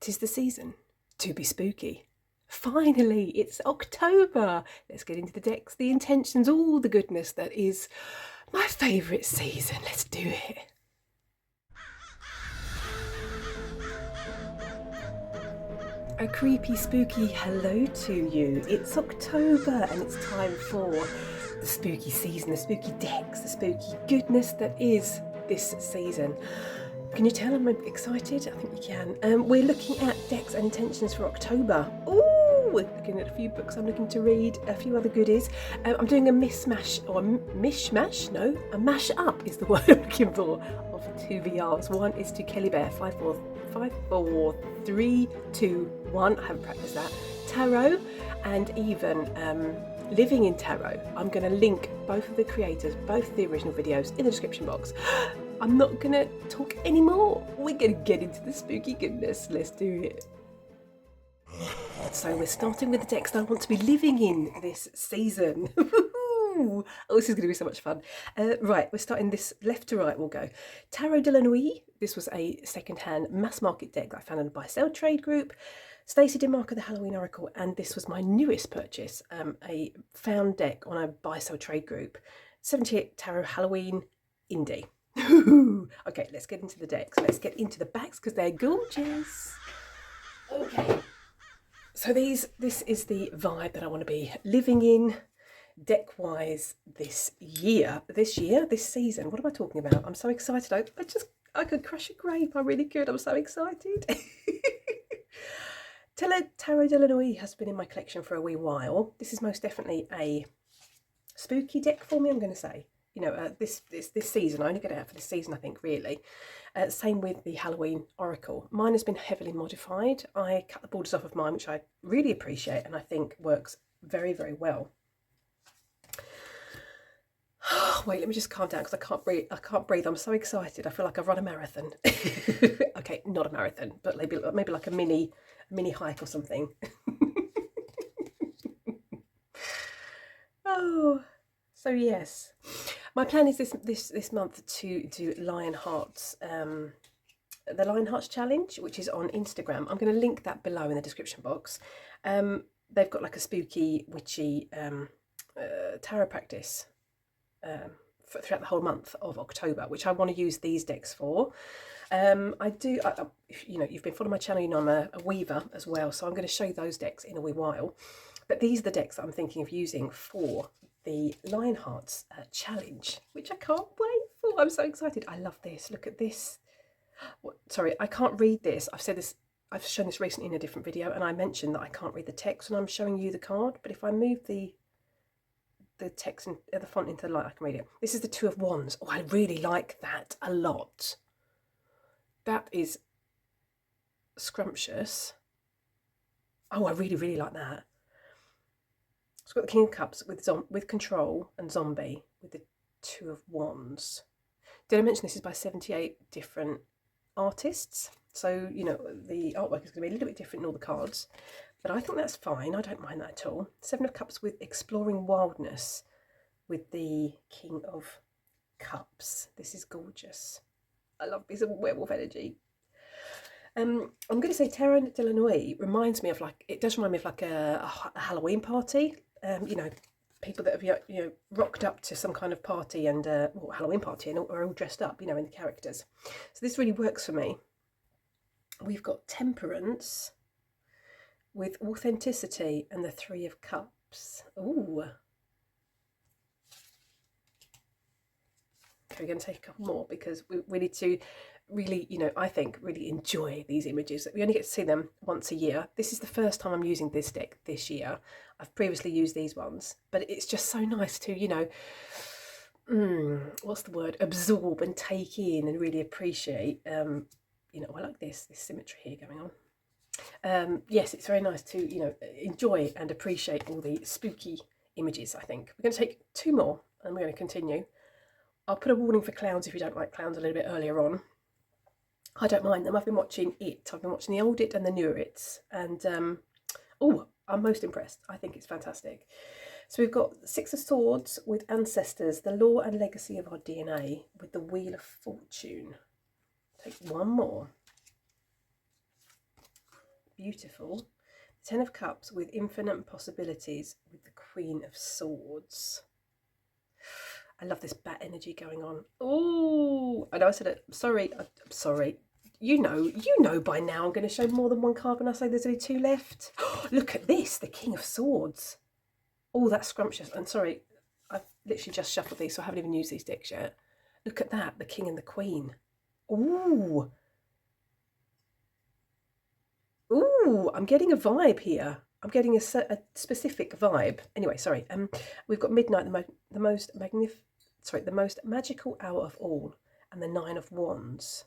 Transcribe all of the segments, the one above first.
'Tis the season to be spooky. Finally, it's October. Let's get into the decks, the intentions, all the goodness that is my favourite season. Let's do it. A creepy, spooky hello to you. It's October and it's time for the spooky season, the spooky decks, the spooky goodness that is this season. Can you tell I'm excited? I think you can. We're looking at decks and intentions for October. Ooh, we're looking at a few books I'm looking to read, a few other goodies. I'm doing a mismatch, or a mishmash? No, a mash up is the word I'm looking for, of two VRs. One is to Kelly Bear, 5, 4, 3, 2, 1. I haven't practiced that. Tarot, and even Living in Tarot. I'm going to link both of the creators, both of the original videos in the description box. I'm not going to talk anymore. We're going to get into the spooky goodness. Let's do it. So we're starting with the decks that I want to be living in this season. Oh, this is going to be so much fun. Right, we're starting this left to right. We'll go. Tarot de la Nuit. This was a second-hand mass market deck that I found in a buy-sell trade group. Stacey DeMarco, the Halloween Oracle, and this was my newest purchase, a found deck on a buy-sell trade group. 78 Tarot Halloween Indie. Okay, let's get into the decks. Let's get into the backs because they're gorgeous. Okay, so this is the vibe that I want to be living in deck-wise this season. What am I talking about? I'm so excited. I could crush a grape. I really could. I'm so excited. Tarot de la Nuit has been in my collection for a wee while. This is most definitely a spooky deck for me, I'm going to say. You know, this season, I only get it out for this season, I think, really. Same with the Halloween Oracle. Mine has been heavily modified. I cut the borders off of mine, which I really appreciate and I think works very, very well. Wait, let me just calm down because I can't breathe. I'm so excited. I feel like I've run a marathon. Okay, not a marathon, but maybe like a mini hike or something. Oh, so yes. My plan is this month to do Lionharts, the Lionharts challenge, which is on Instagram. I'm going to link that below in the description box. They've got like a spooky, witchy tarot practice throughout the whole month of October, which I want to use these decks for. You know, you've been following my channel, you know I'm a weaver as well, so I'm going to show you those decks in a wee while. But these are the decks that I'm thinking of using for the Lionhearts challenge, which I can't wait for. I'm so excited. I love this. Look at this. Sorry, I can't read this. I've shown this recently in a different video, and I mentioned that I can't read the text when I'm showing you the card. But if I move the text at the font into the light, I can read it. This is the Two of Wands. Oh, I really like that a lot. That is scrumptious. Oh, I really, really like that. It's got the King of Cups with Control and Zombie with the Two of Wands. Did I mention this is by 78 different artists? So, you know, the artwork is going to be a little bit different in all the cards. But I think that's fine. I don't mind that at all. Seven of Cups with Exploring Wildness with the King of Cups. This is gorgeous. I love this werewolf energy. I'm going to say Tarot de la Nuit reminds me of it does remind me of like a Halloween party. You know, people that have, you know, rocked up to some kind of party and Halloween party and are all dressed up, you know, in the characters. So this really works for me. We've got Temperance with Authenticity and the Three of Cups. Ooh. Okay, we're going to take a couple more because we need to really, you know, I think really enjoy these images. We only get to see them once a year. This is the first time I'm using this deck this year. I've previously used these ones, but it's just so nice to, you know, what's the word? Absorb and take in and really appreciate. You know, I like this symmetry here going on. Yes, it's very nice to, you know, enjoy and appreciate all the spooky images, I think. We're going to take two more and we're going to continue. I'll put a warning for clowns if you don't like clowns a little bit earlier on. I don't mind them. I've been watching It. I've been watching the old It and the newer It's. And, I'm most impressed. I think it's fantastic. So we've got Six of Swords with Ancestors, the law and legacy of our DNA with the Wheel of Fortune. Take one more. beautiful. 10 of Cups with infinite possibilities with the Queen of Swords. I love this bat energy going on. Oh, I know I said it. I'm sorry. You know by now I'm going to show more than one card when I say there's only 2 left. Look at this, the King of Swords. Oh, that's scrumptious. I'm sorry, I've literally just shuffled these, so I haven't even used these decks yet. Look at that, the King and the Queen. Ooh. Ooh, I'm getting a vibe here. I'm getting a specific vibe. Anyway, sorry. We've got midnight, the most magical hour of all, and the 9 of Wands.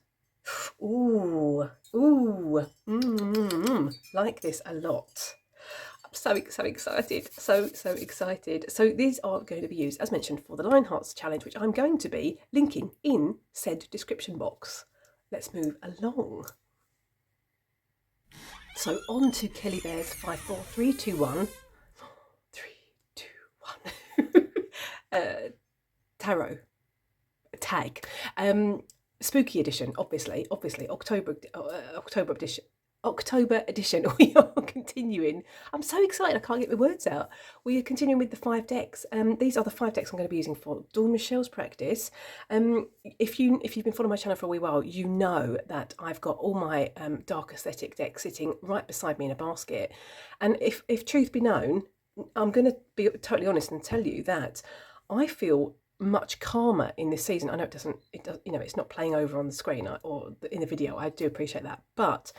Ooh, like this a lot. I'm so excited, so excited. So these are going to be used, as mentioned, for the Lionharts challenge, which I'm going to be linking in said description box. Let's move along. So on to Kelly Bear's 5, 4, 3, 2, 1. 3, 2, 1. Tarot tag. Spooky edition, obviously. October edition. We are continuing. I'm so excited. I can't get my words out. We are continuing with the 5 decks. These are the 5 decks I'm going to be using for Dawn Michelle's practice. If you've been following my channel for a wee while, you know that I've got all my dark aesthetic decks sitting right beside me in a basket. And if truth be known, I'm going to be totally honest and tell you that I feel much calmer in this season. I know it does, it's not playing over on the screen or in the video. I do appreciate that, but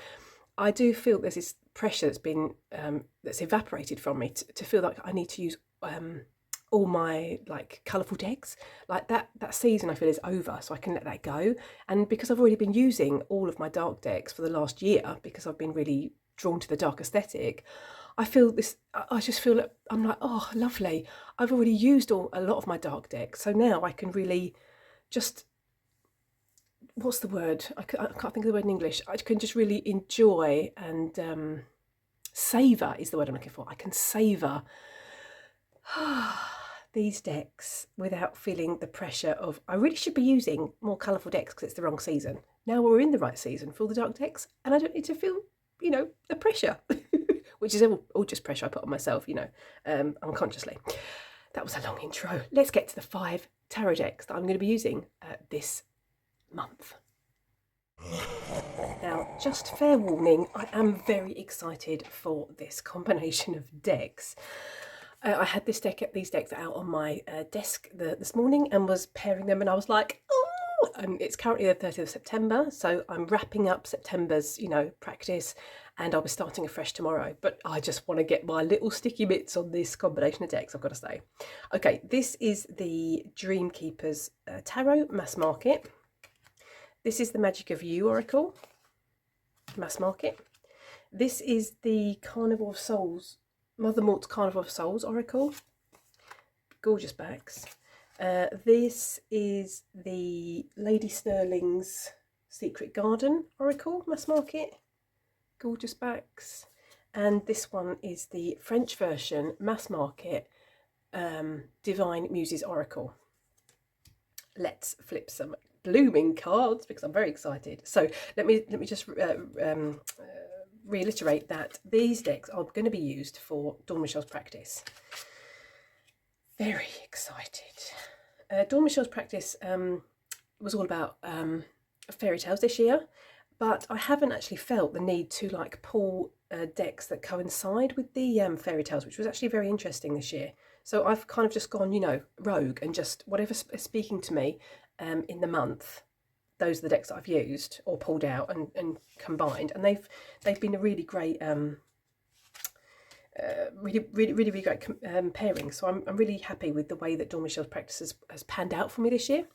I do feel there's this pressure that's been that's evaporated from me to feel like I need to use all my like colourful decks. Like that season I feel is over, so I can let that go. And because I've already been using all of my dark decks for the last year, because I've been really drawn to the dark aesthetic, I feel this. I just feel that I'm like, oh, lovely. I've already used a lot of my dark decks, so now I can really just. What's the word? I can't think of the word in English. I can just really enjoy and savour is the word I'm looking for. I can savour these decks without feeling the pressure of, I really should be using more colourful decks because it's the wrong season. Now we're in the right season for all the dark decks, and I don't need to feel, the pressure, which is all just pressure I put on myself, unconsciously. That was a long intro. Let's get to the 5 tarot decks that I'm going to be using this month. Now, just fair warning, I am very excited for this combination of decks. I had these decks out on my desk this morning and was pairing them, and I was like, oh! It's currently the 30th of September, so I'm wrapping up September's, practice, and I'll be starting afresh tomorrow. But I just want to get my little sticky bits on this combination of decks, I've got to say. Okay, this is the Dreamkeeper's Tarot Mass Market. This is the Magic of You Oracle, Mass Market. This is the Carnival of Souls, Mother Malt's Carnival of Souls Oracle. Gorgeous backs. This is the Lady Sterling's Secret Garden Oracle, Mass Market. Gorgeous backs. And this one is the French version, Mass Market, Divine Muses Oracle. Let's flip some blooming cards because I'm very excited. So let me just reiterate that these decks are going to be used for Dawn Michelle's practice. Very excited. Dawn Michelle's practice was all about fairy tales this year, but I haven't actually felt the need to pull decks that coincide with the fairy tales, which was actually very interesting this year. So I've kind of just gone, rogue, and just whatever's speaking to me in the month, those are the decks that I've used or pulled out and combined, and they've been a really great really great pairing. So I'm really happy with the way that Dawn Michelle's practice has panned out for me this year,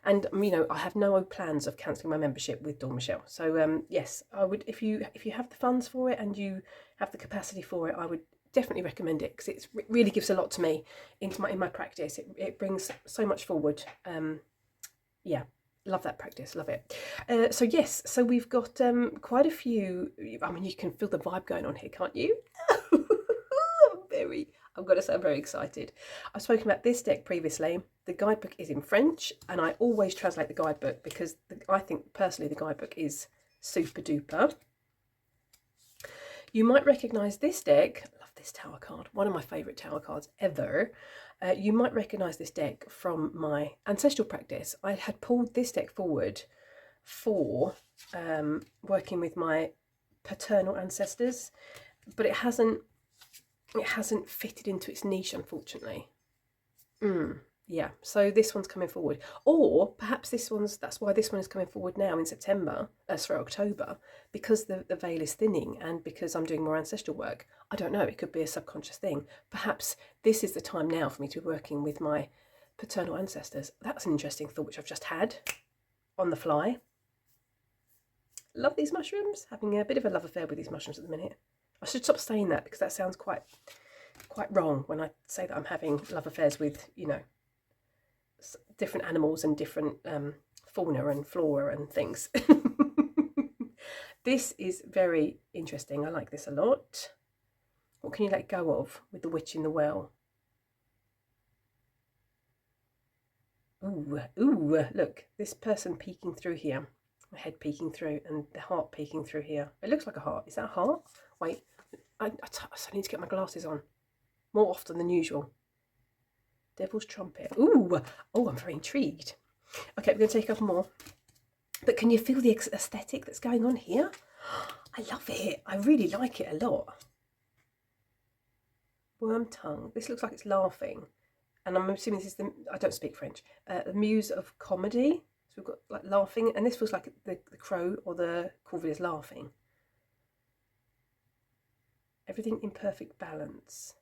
and I have no plans of cancelling my membership with Dawn Michelle. So yes, I would, if you have the funds for it and you have the capacity for it, I would definitely recommend it because it really gives a lot to me in my practice. It brings so much forward. Yeah, love that practice, love it. So yes, so we've got quite a few. I mean, you can feel the vibe going on here, can't you? I've got to say, I'm very excited. I've spoken about this deck previously. The guidebook is in French, and I always translate the guidebook because I think personally the guidebook is super duper. You might recognise this deck. I love this tower card, one of my favourite tower cards ever. You might recognise this deck from my ancestral practice. I had pulled this deck forward for working with my paternal ancestors, but it hasn't fitted into its niche, unfortunately. Yeah, so this one's coming forward, or perhaps that's why this one is coming forward now in October, because the veil is thinning and because I'm doing more ancestral work. I don't know, it could be a subconscious thing. Perhaps this is the time now for me to be working with my paternal ancestors. That's an interesting thought which I've just had on the fly. Love these mushrooms. Having a bit of a love affair with these mushrooms at the minute. I should stop saying that because that sounds quite wrong when I say that I'm having love affairs with, you know, different animals and different fauna and flora and things. This is very interesting. I like this a lot. What can you let go of with the witch in the well? Ooh, look, this person peeking through here. My head peeking through and the heart peeking through here. It looks like a heart. Is that a heart? Wait, I need to get my glasses on more often than usual. Devil's trumpet. Ooh, oh, I'm very intrigued. Okay, we're going to take a couple more. But can you feel the aesthetic that's going on here? I love it. I really like it a lot. Worm tongue. This looks like it's laughing. And I'm assuming this is I don't speak French, the muse of comedy. So we've got like laughing, and this feels like the crow or the corvid is laughing. Everything in perfect balance.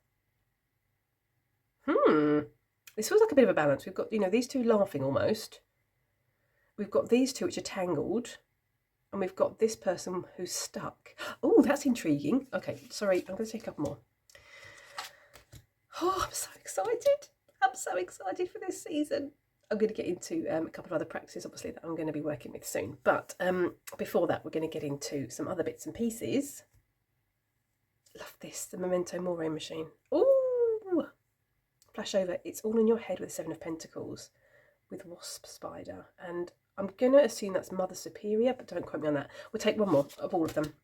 This feels like a bit of a balance. We've got, you know, these two laughing almost. We've got these two which are tangled. And we've got this person who's stuck. Oh, that's intriguing. Okay, sorry, I'm going to take a couple more. Oh, I'm so excited. I'm so excited for this season. I'm going to get into a couple of other practices, obviously, that I'm going to be working with soon. But before that, we're going to get into some other bits and pieces. Love this, the Memento Mori machine. Ooh! Flash over. It's all in your head with Seven of Pentacles with Wasp Spider. And I'm going to assume that's Mother Superior, but don't quote me on that. We'll take one more of all of them.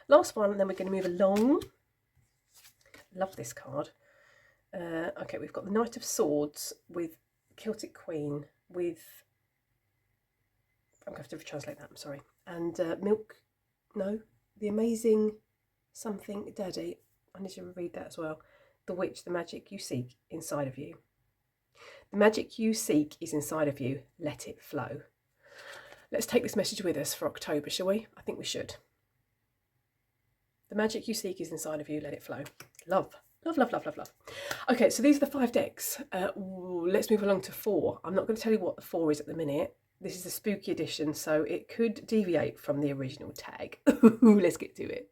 Last one, and then we're going to move along. Love this card. Okay, we've got the Knight of Swords with Celtic Queen with, I'm going to have to translate that, I'm sorry, and the Amazing Something Daddy. I need to read that as well. The Witch, the magic you seek inside of you. The magic you seek is inside of you. Let it flow. Let's take this message with us for October, shall we? I think we should. The magic you seek is inside of you. Let it flow. Love. Love, love, love, love, love. Okay, so these are the 5 decks. Let's move along to 4. I'm not going to tell you what the 4 is at the minute. This is a spooky edition, so it could deviate from the original tag. Let's get to it.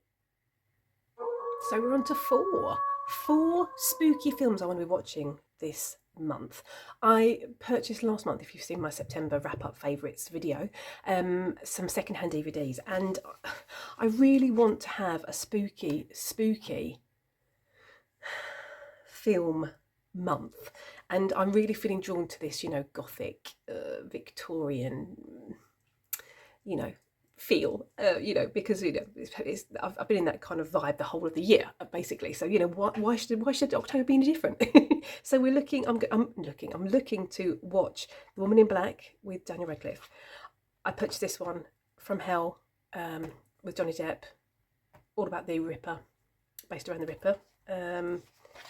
So we're on to 4. 4 spooky films I want to be watching this month. I purchased last month, if you've seen my September wrap-up favourites video, some second-hand DVDs, and I really want to have a spooky film month, and I'm really feeling drawn to this, you know, gothic, Victorian, you know, feel, you know, because, you know, I've been in that kind of vibe the whole of the year, basically. So, you know, why should October be any different? So we're looking. I'm looking to watch The Woman in Black with Daniel Radcliffe. I purchased this one, From Hell, with Johnny Depp, all about the Ripper, based around the Ripper.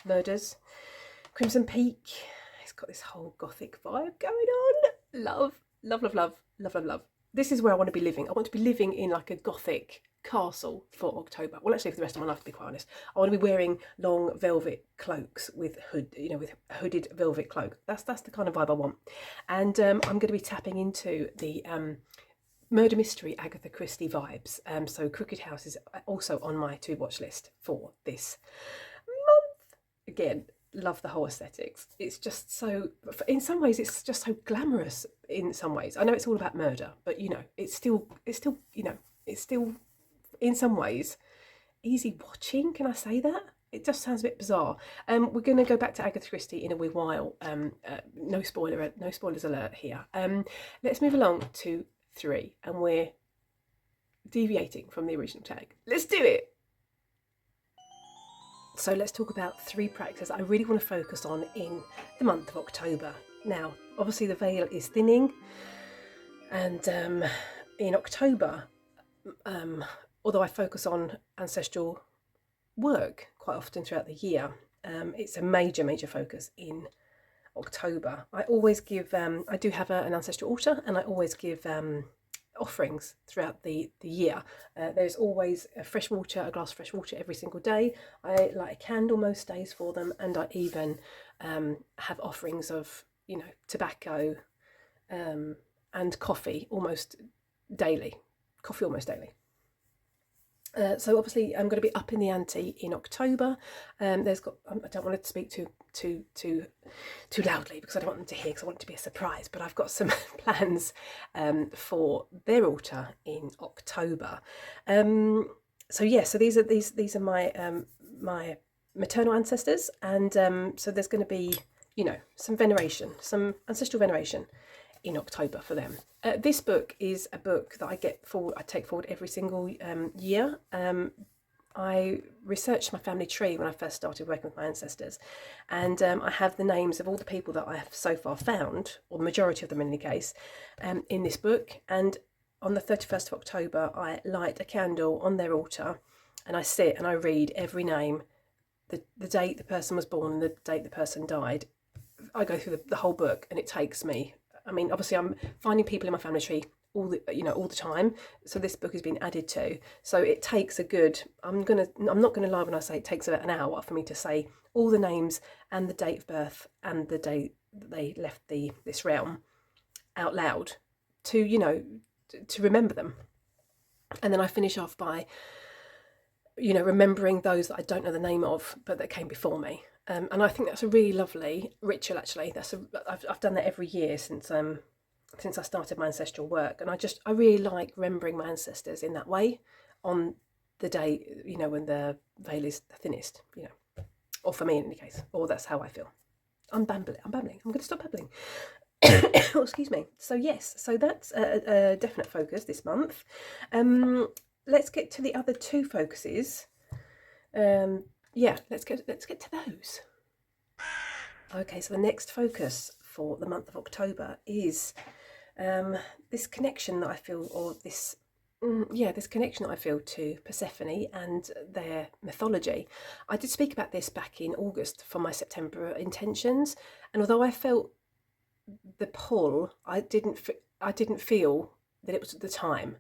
Murders. Crimson Peak. It's got this whole gothic vibe going on. Love, love, love, love, love, love, love. This is where I want to be living. I want to be living in like a gothic castle for October. Well, actually, for the rest of my life, to be quite honest. I want to be wearing long velvet cloaks with with a hooded velvet cloak. That's the kind of vibe I want. And I'm going to be tapping into the murder mystery Agatha Christie vibes. So Crooked House is also on my to watch list for this month. Again, love the whole aesthetics. It's just so, in some ways, it's just so glamorous. In some ways, I know it's all about murder, but you know, it's still, you know, it's still, in some ways, easy watching. Can I say that? It just sounds a bit bizarre. We're going to go back to Agatha Christie in a wee while. No spoilers alert here. Let's move along to 3, and we're deviating from the original tag. Let's do it. So let's talk about 3 practices I really want to focus on in the month of October. Now, obviously the veil is thinning, and in October, although I focus on ancestral work quite often throughout the year, it's a major focus in October. I always give, I do have an ancestral altar, and I always give offerings throughout the year. There's always a glass of fresh water every single day. I light a candle most days for them, and I even have offerings of, tobacco and coffee almost daily. So obviously I'm going to be up in the ante in October. I don't want to speak too loudly because I don't want them to hear, because I want it to be a surprise, but I've got some plans for their altar in October. So these are my maternal ancestors, and so there's going to be some ancestral veneration in October for them. This book is a book that I take forward every single year. I researched my family tree when I first started working with my ancestors, and I have the names of all the people that I have so far found, or the majority of them in any case, in this book. And on the 31st of October, I light a candle on their altar, and I sit and I read every name, the date the person was born and the date the person died. I go through the whole book, and it takes me, obviously I'm finding people in my family tree all the time, so this book has been added to, so it takes a good, I'm not gonna lie when I say it takes about an hour for me to say all the names and the date of birth and the date that they left this realm out loud to remember them. And then I finish off by remembering those that I don't know the name of but that came before me. And I think that's a really lovely ritual, actually. I've done that every year since I started my ancestral work, and I really like remembering my ancestors in that way on the day when the veil is the thinnest, or for me in any case, or that's how I feel. I'm babbling. I'm going to stop babbling. Oh, excuse me. So yes, so that's a definite focus this month. Let's get to the other 2 focuses. Let's get to those. Okay, so the next focus for the month of October is this connection that I feel, or this connection that I feel to Persephone and their mythology. I did speak about this back in August for my September intentions, and although I felt the pull, I didn't feel that it was at the time.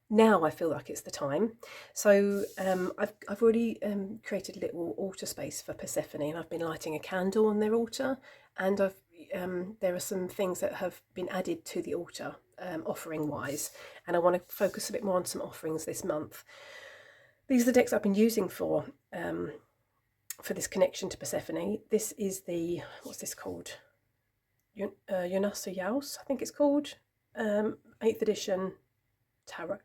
Now I feel like it's the time. So I've already created a little altar space for Persephone, and I've been lighting a candle on their altar, and there are some things that have been added to the altar offering wise, and I want to focus a bit more on some offerings this month. These are the decks I've been using for this connection to Persephone. This is what's this called? Yonasa Yaus, I think it's called, 8th edition tarot.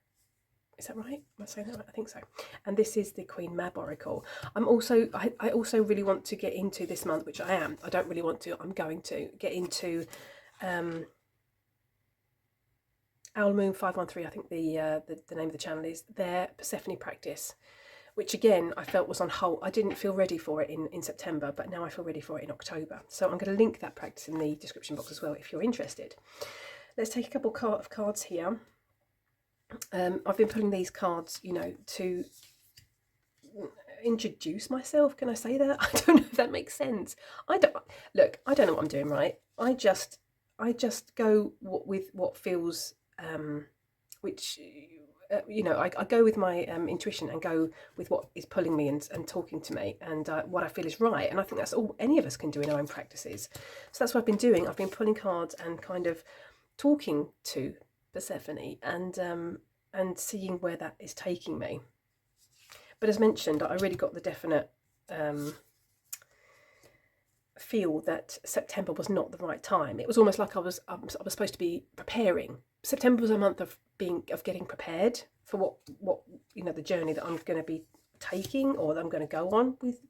Is that right? Am I saying that right? I think so. And this is the Queen Mab Oracle. I also really want to get into this month, which I am. I don't really want to. I'm going to get into Owl Moon 513. I think the name of the channel is, their Persephone practice, which again I felt was on hold. I didn't feel ready for it in September, but now I feel ready for it in October. So I'm going to link that practice in the description box as well if you're interested. Let's take a couple of cards here. I've been pulling these cards, to introduce myself. Can I say that? I don't know if that makes sense. I don't know what I'm doing, right? I just go with what feels, I go with my intuition and go with what is pulling me and talking to me, and what I feel is right. And I think that's all any of us can do in our own practices. So that's what I've been doing. I've been pulling cards and kind of talking to Persephone and seeing where that is taking me. But as mentioned, I really got the definite feel that September was not the right time. It was almost like I was supposed to be preparing. September was a month of getting prepared for what the journey that I'm going to be taking, or that I'm going to go on with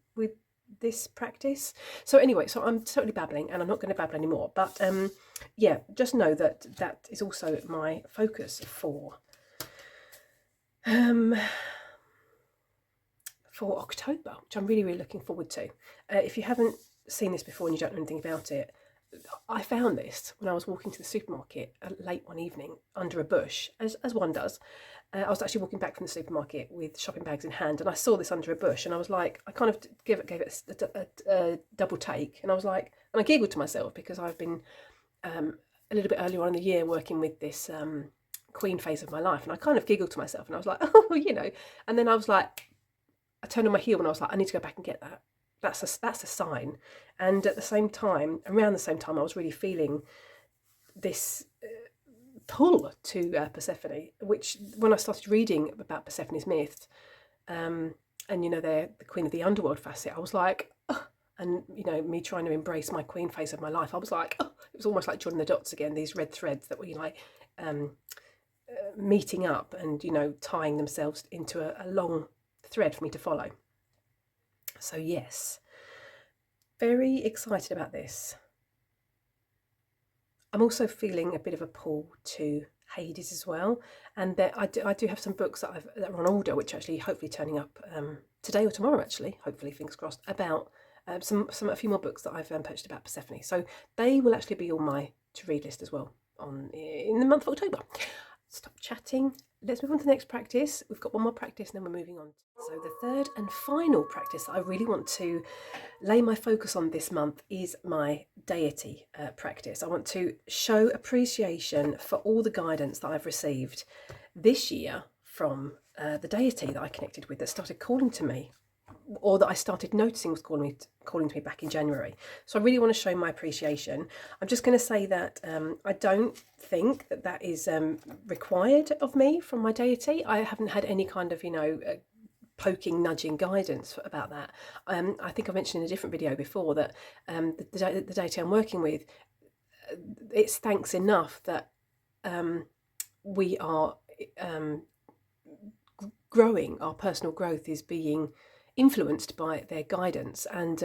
this practice. So anyway, so I'm totally babbling, and I'm not going to babble anymore. But just know that is also my focus for for October, which I'm really, really looking forward to. If you haven't seen this before and you don't know anything about it, I found this when I was walking to the supermarket late one evening under a bush, as one does. I was actually walking back from the supermarket with shopping bags in hand, and I saw this under a bush, and I was like, I kind of gave it a double take, and I was like, and I giggled to myself because I've been a little bit earlier on in the year working with this queen phase of my life, and I kind of giggled to myself, and I was like, oh, you know, and then I was like, I turned on my heel and I was like, I need to go back and get that. That's a sign. And at the same time, around the same time, I was really feeling this pull to Persephone, which when I started reading about Persephone's myth, and you know, they're the queen of the underworld facet, I was like, oh, and you know, me trying to embrace my queen phase of my life, I was like, oh, it was almost like joining the dots again, these red threads that were like meeting up and, you know, tying themselves into a long thread for me to follow. So yes, very excited about this. I'm also feeling a bit of a pull to Hades as well, and there I do have some books that are on order, which actually hopefully turning up today or tomorrow. Actually, hopefully, fingers crossed, about a few more books that I've purchased about Persephone. So they will actually be on my to read list as well in the month of October. Stop chatting. Let's move on to the next practice. We've got one more practice and then we're moving on. So the third and final practice that I really want to lay my focus on this month is my deity practice. I want to show appreciation for all the guidance that I've received this year from the deity that I connected with, that started calling to me, or that I started noticing was calling to me back in January. So I really want to show my appreciation. I'm just going to say that I don't think that is required of me from my deity. I haven't had any kind of, you know, poking, nudging guidance about that. I think I mentioned in a different video before that the deity I'm working with, it's thanks enough that we are growing, our personal growth is being influenced by their guidance, and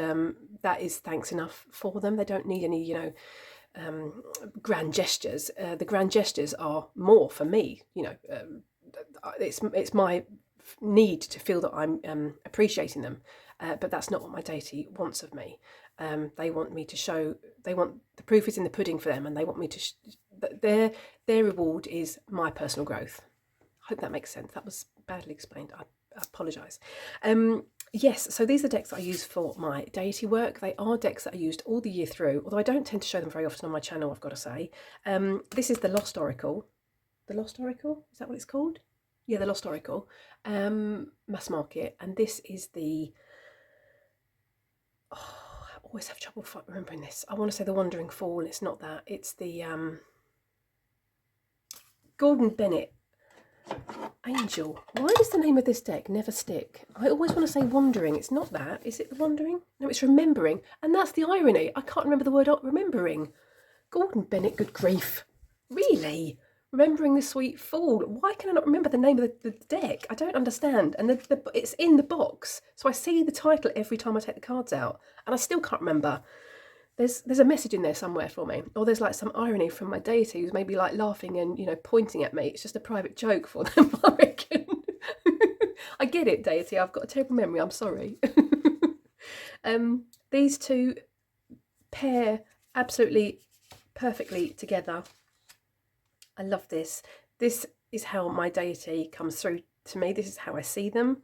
that is thanks enough for them. They don't need any, you know, grand gestures. The grand gestures are more for me, you know. It's my need to feel that I'm appreciating them, but that's not what my deity wants of me. They want me to show, they want, the proof is in the pudding for them, and they want me to their reward is my personal growth. I hope that makes sense. That was badly explained. I apologise. Yes, so these are decks that I use for my deity work. They are decks that are used all the year through, although I don't tend to show them very often on my channel, I've got to say. This is the Lost Oracle. The Lost Oracle? Is that what it's called? Yeah, the Lost Oracle. Mass market. And this is the... Oh, I always have trouble remembering this. I want to say the Wandering Fall. It's not that. It's the Gordon Bennett Angel. Why does the name of this deck never stick? I always want to say Wandering. It's not that. Is it the Wandering? No, it's Remembering. And that's the irony. I can't remember the word Remembering. Gordon Bennett, good grief. Really? Remembering the Sweet Fall. Why can I not remember the name of the deck? I don't understand. And it's in the box. So I see the title every time I take the cards out. And I still can't remember. There's a message in there somewhere for me, or there's like some irony from my deity who's maybe like laughing and, you know, pointing at me. It's just a private joke for them, I reckon. I get it, deity. I've got a terrible memory. I'm sorry. These two pair absolutely perfectly together. I love this. This is how my deity comes through to me. This is how I see them.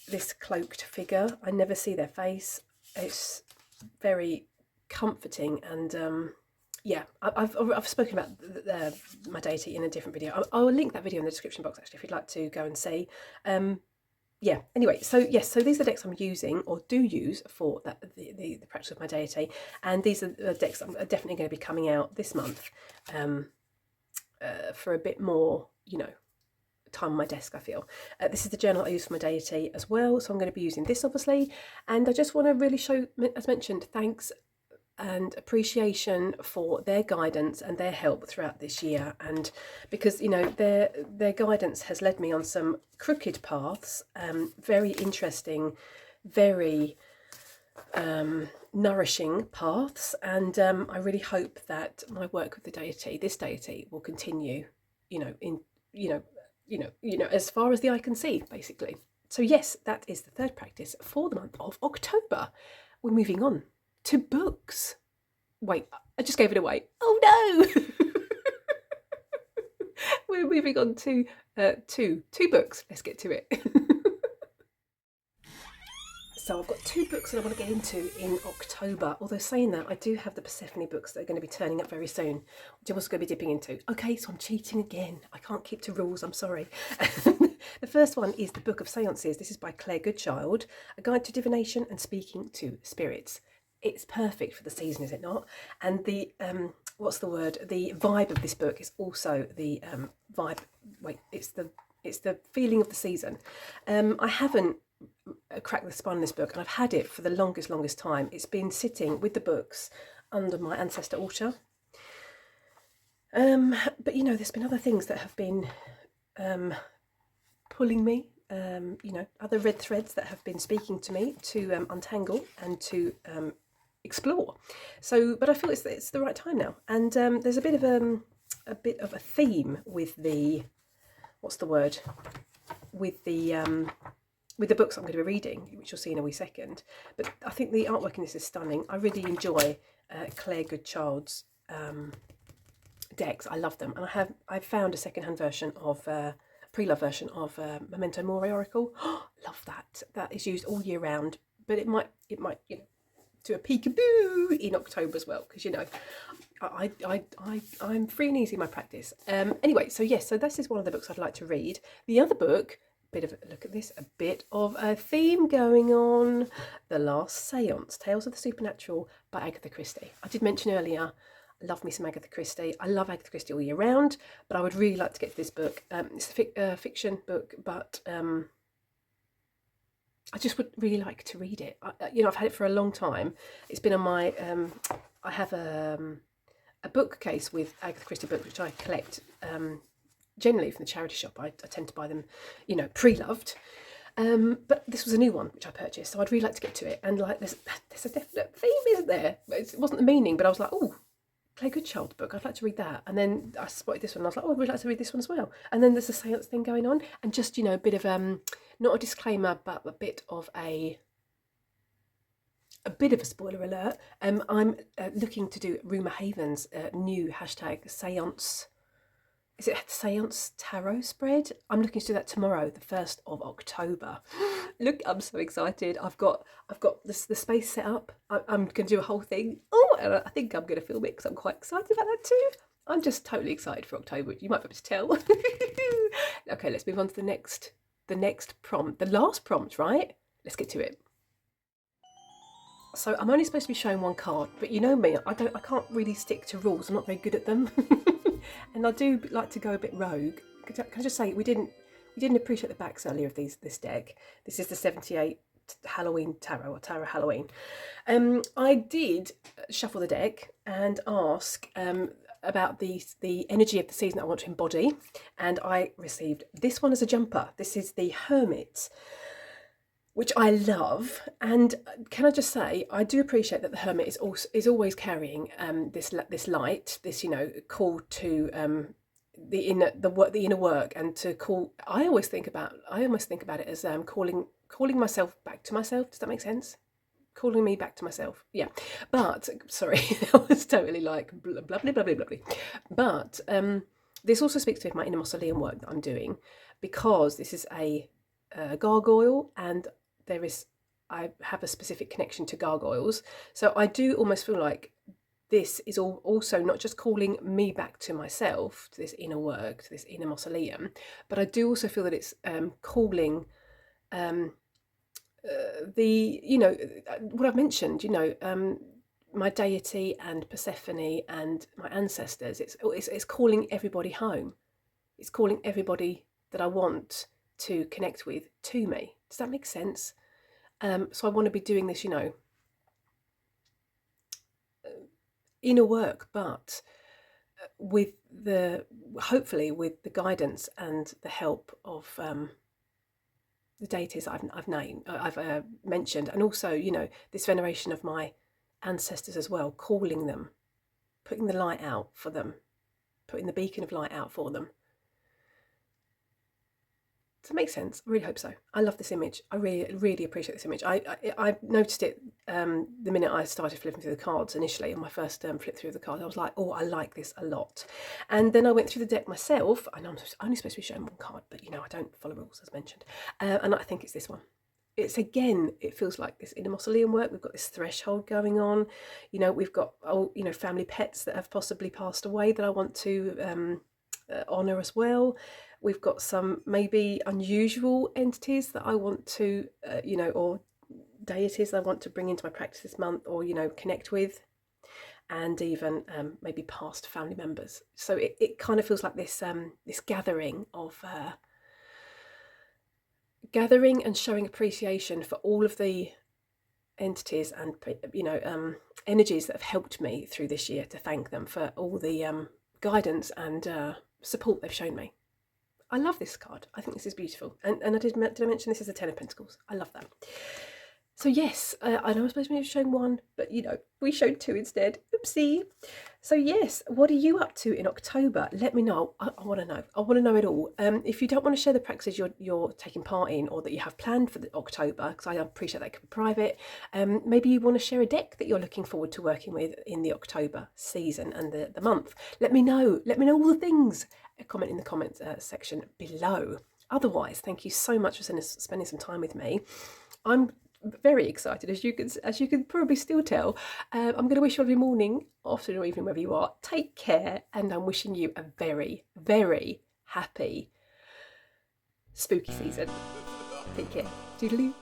This cloaked figure. I never see their face. It's very comforting, and yeah, I've spoken about my deity in a different video. I will link that video in the description box actually if you'd like to go and see. Yeah, anyway, so yes, so these are decks I'm using or do use for the practice of my deity, and these are the decks that are definitely going to be coming out this month for a bit more, you know, time on my desk, I feel. This is the journal I use for my deity as well, so I'm going to be using this obviously, and I just want to really show, as mentioned, thanks and appreciation for their guidance and their help throughout this year, and because, you know, their guidance has led me on some crooked paths, very interesting, very nourishing paths, and I really hope that my work with the deity, this deity, will continue, you know, in as far as the eye can see, basically, So yes, that is the third practice for the month of October. We're moving on to books. Wait, I just gave it away. Oh no! We're moving on to two books. Let's get to it. So I've got 2 books that I want to get into in October. Although saying that, I do have the Persephone books that are going to be turning up very soon, which I'm also going to be dipping into. Okay, so I'm cheating again. I can't keep to rules, I'm sorry. The first one is the Book of Seances. This is by Claire Goodchild, A Guide to Divination and Speaking to Spirits. It's perfect for the season, is it not? And the, what's the word? The vibe of this book is also the vibe, it's the feeling of the season. I haven't cracked the spine in this book, and I've had it for the longest time. It's been sitting with the books under my ancestor altar. But you know, there's been other things that have been pulling me, you know, other red threads that have been speaking to me to untangle and to explore. So, but I feel it's the right time now, and there's a bit of a theme with the, what's the word, with the books I'm going to be reading, which you'll see in a wee second. But I think the artwork in this is stunning. I really enjoy Claire Goodchild's decks. I love them, and I've found a secondhand version of pre-love version of Memento Mori Oracle. Love that. That is used all year round, but it might you know, do a peekaboo in October as well, because you know I'm free and easy in my practice. Anyway, so yes, so this is one of the books I'd like to read. The other book, look at this, a bit of a theme going on. The Last Seance, Tales of the Supernatural by Agatha Christie. I did mention earlier, I love me some Agatha Christie. I love Agatha Christie all year round, but I would really like to get to this book. It's a fiction book, but I just would really like to read it. You know, I've had it for a long time. It's been on my, I have a bookcase with Agatha Christie books, which I collect generally from the charity shop. I tend to buy them, you know, pre-loved. But this was a new one which I purchased, so I'd really like to get to it. And like, there's a definite theme, isn't there? It wasn't the meaning, but I was like, oh, Claire Goodchild book, I'd like to read that. And then I spotted this one, and I was like, oh, I'd really like to read this one as well. And then there's a seance thing going on, and just, you know, a bit of not a disclaimer, but a bit of a spoiler alert. I'm looking to do Rumour Haven's new hashtag seance. Is it Seance Tarot spread? I'm looking to do that tomorrow, the 1st of October. Look, I'm so excited. I've got the space set up. I'm going to do a whole thing. Oh, and I think I'm going to film it because I'm quite excited about that too. I'm just totally excited for October. You might be able to tell. Okay, let's move on to the next prompt. The last prompt, right? Let's get to it. So I'm only supposed to be showing one card, but you know me, I can't really stick to rules. I'm not very good at them. And I do like to go a bit rogue. Can I just say, we didn't appreciate the backs earlier of this deck. This is the 78 Halloween Tarot, or Tarot Halloween. I did shuffle the deck and ask about the energy of the season that I want to embody, and I received this one as a jumper. This is the Hermit, which I love. And can I just say, I do appreciate that the Hermit is always carrying this light, this, you know, call to the inner work, and to call. I almost think about it as calling myself back to myself. Does that make sense? Calling me back to myself. Yeah. But sorry, that was totally like blah blah blah blah blah blah. But this also speaks to my inner mausoleum work that I'm doing, because this is a gargoyle, and I have a specific connection to gargoyles. So I do almost feel like this is also not just calling me back to myself, to this inner work, to this inner mausoleum, but I do also feel that it's calling you know, what I've mentioned, you know, my deity and Persephone and my ancestors. It's calling everybody home. It's calling everybody that I want to connect with to me. Does that make sense? So I want to be doing this, you know, inner work, but hopefully with the guidance and the help of the deities I've mentioned, and also, you know, this veneration of my ancestors as well, calling them, putting the light out for them, putting the beacon of light out for them. Does it make sense? I really hope so. I love this image. I really appreciate this image. I noticed it the minute I started flipping through the cards initially on my first flip through the cards. I was like, oh, I like this a lot. And then I went through the deck myself. I know I'm only supposed to be showing one card, but you know, I don't follow rules as mentioned. And I think it's this one. It's again, it feels like this inner mausoleum work. We've got this threshold going on. You know, we've got family pets that have possibly passed away that I want to honour as well. We've got some maybe unusual entities that I want to, or deities that I want to bring into my practice this month, or connect with, and even maybe past family members. So it kind of feels like this this gathering and showing appreciation for all of the entities and energies that have helped me through this year, to thank them for all the guidance and support they've shown me. I love this card. I think this is beautiful. And did I mention this is a Ten of Pentacles? I love that. So yes, I know I'm supposed to be showing one, but we showed two instead. Oopsie. So yes, what are you up to in October? Let me know. I want to know. I want to know it all. If you don't want to share the practices you're taking part in, or that you have planned for October, because I appreciate that could be private. Maybe you want to share a deck that you're looking forward to working with in the October season and the month. Let me know. Let me know all the things. Comment in the comments section below. Otherwise, thank you so much for spending some time with me. I'm very excited, as you can probably still tell. I'm going to wish you a lovely morning, afternoon, or evening, wherever you are. Take care, and I'm wishing you a very, very happy spooky season. Take care. Toodaloo.